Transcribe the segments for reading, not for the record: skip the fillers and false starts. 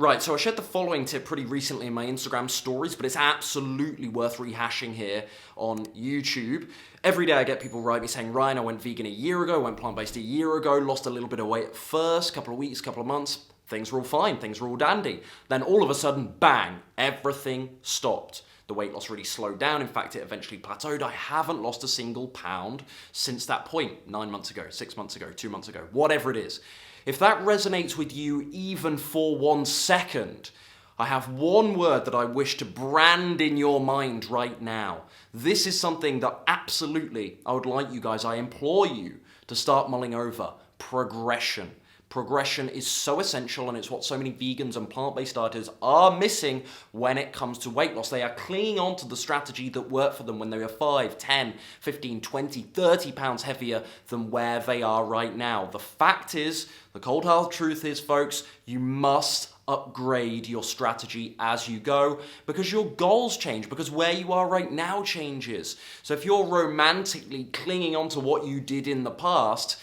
Right, so I shared the following tip pretty recently in my Instagram stories, but it's absolutely worth rehashing here on YouTube. Every day I get people write me saying, Ryan, I went vegan a year ago, went plant-based a year ago, lost a little bit of weight at first, couple of weeks, couple of months, things were all fine, things were all dandy. Then all of a sudden, bang, everything stopped. The weight loss really slowed down. In fact, it eventually plateaued. I haven't lost a single pound since that point, 9 months ago, 6 months ago, 2 months ago, whatever it is. If that resonates with you even for 1 second, I have one word that I wish to brand in your mind right now. This is something that absolutely I would like you guys, I implore you to start mulling over. Progression. Progression is so essential, and it's what so many vegans and plant-based dieters are missing when it comes to weight loss. They are clinging on to the strategy that worked for them when they were 5, 10, 15, 20, 30 pounds heavier than where they are right now. The fact is, the cold hard truth is, folks, you must upgrade your strategy as you go because your goals change, because where you are right now changes. So if you're romantically clinging on to what you did in the past,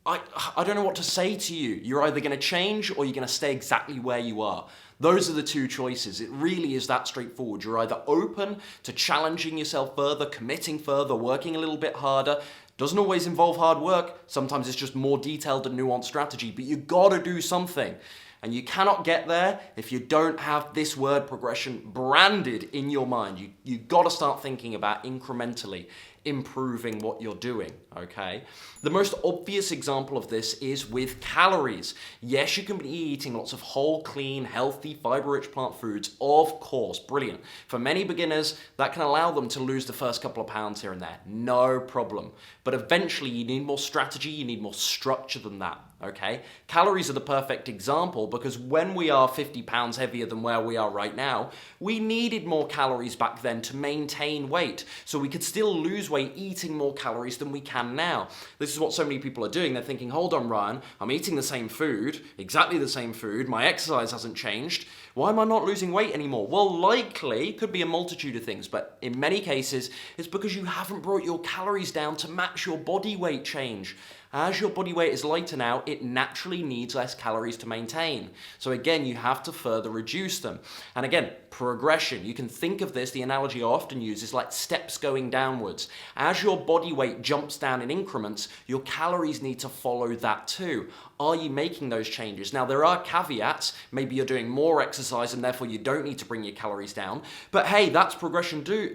I don't know what to say to you. You're either going to change or you're going to stay exactly where you are. Those are the two choices. It really is that straightforward. You're either open to challenging yourself further, committing further, working a little bit harder. Doesn't always involve hard work. Sometimes it's just more detailed and nuanced strategy, but you got to do something. And you cannot get there if you don't have this word progression branded in your mind. You got to start thinking about incrementally improving what you're doing, okay? The most obvious example of this is with calories. Yes, you can be eating lots of whole, clean, healthy, fiber-rich plant foods, of course, brilliant. For many beginners, that can allow them to lose the first couple of pounds here and there, no problem. But eventually, you need more strategy, you need more structure than that, okay? Calories are the perfect example because when we are 50 pounds heavier than where we are right now, we needed more calories back then to maintain weight. So we could still lose weight eating more calories than we can now. This is what so many people are doing. They're thinking, hold on, Ryan, I'm eating the same food, exactly the same food, my exercise hasn't changed. Why am I not losing weight anymore? Well, likely, could be a multitude of things, but in many cases, it's because you haven't brought your calories down to match your body weight change. As your body weight is lighter now, it naturally needs less calories to maintain. So again, you have to further reduce them. And again, progression. You can think of this, the analogy I often use is like steps going downwards. As your body weight jumps down in increments, your calories need to follow that too. Are you making those changes? Now, there are caveats. Maybe you're doing more exercise and therefore you don't need to bring your calories down. But hey, that's progression too,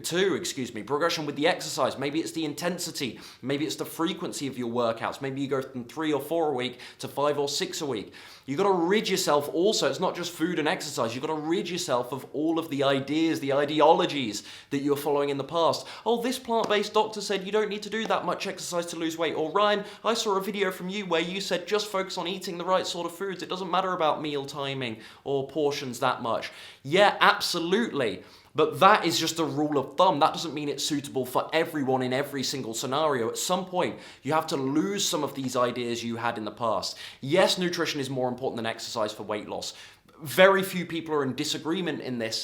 progression with the exercise. Maybe it's the intensity. Maybe it's the frequency of your workouts. Maybe you go from 3 or 4 a week to 5 or 6 a week. You've got to rid yourself also, it's not just food and exercise, you've got to rid yourself of all of the ideas, the ideologies that you were following in the past. Oh, this plant-based doctor said you don't need to do that much exercise to lose weight. Or Ryan, I saw a video from you where you said just focus on eating the right sort of foods. It doesn't matter about meal timing or portions that much. Yeah, absolutely. But that is just a rule of thumb. That doesn't mean it's suitable for everyone in every single scenario. At some point, you have to lose some of these ideas you had in the past. Yes, nutrition is more important than exercise for weight loss. Very few people are in disagreement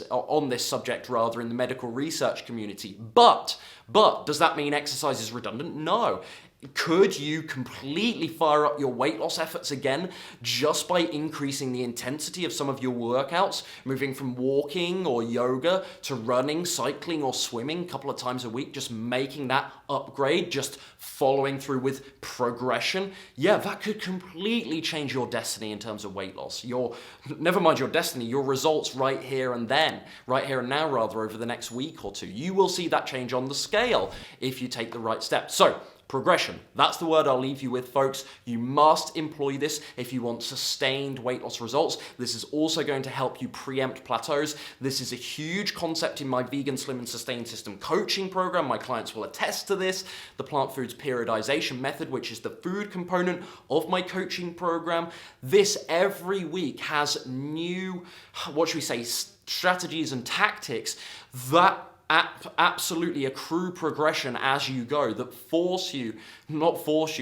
on this subject, rather, in the medical research community. But does that mean exercise is redundant? No. Could you completely fire up your weight loss efforts again just by increasing the intensity of some of your workouts, moving from walking or yoga to running, cycling or swimming a couple of times a week, just making that upgrade, just following through with progression? Yeah, that could completely change your destiny in terms of weight loss. Never mind your destiny, your results right here and now rather, over the next week or two. You will see that change on the scale if you take the right steps. So, progression. That's the word I'll leave you with, folks. You must employ this if you want sustained weight loss results. This is also going to help you preempt plateaus. This is a huge concept in my Vegan Slim and Sustain System coaching program. My clients will attest to this. The plant foods periodization method, which is the food component of my coaching program. This every week has new, strategies and tactics that absolutely accrue progression as you go, that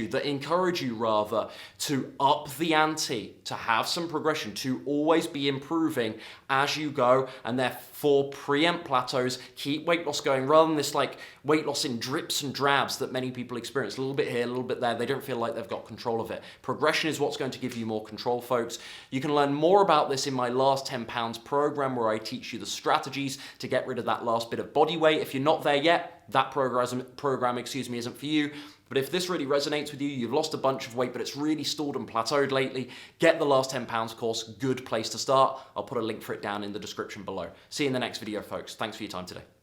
that encourage you rather to up the ante, to have some progression, to always be improving as you go, and therefore preempt plateaus, keep weight loss going, rather than this like weight loss in drips and drabs that many people experience, a little bit here, a little bit there, they don't feel like they've got control of it. Progression is what's going to give you more control, folks. You can learn more about this in my Last 10 Pounds program, where I teach you the strategies to get rid of that last bit of body weight. If you're not there yet, that program isn't for you. But if this really resonates with you, you've lost a bunch of weight, but it's really stalled and plateaued lately, get the Last 10 Pounds course. Good place to start. I'll put a link for it down in the description below. See you in the next video, folks. Thanks for your time today.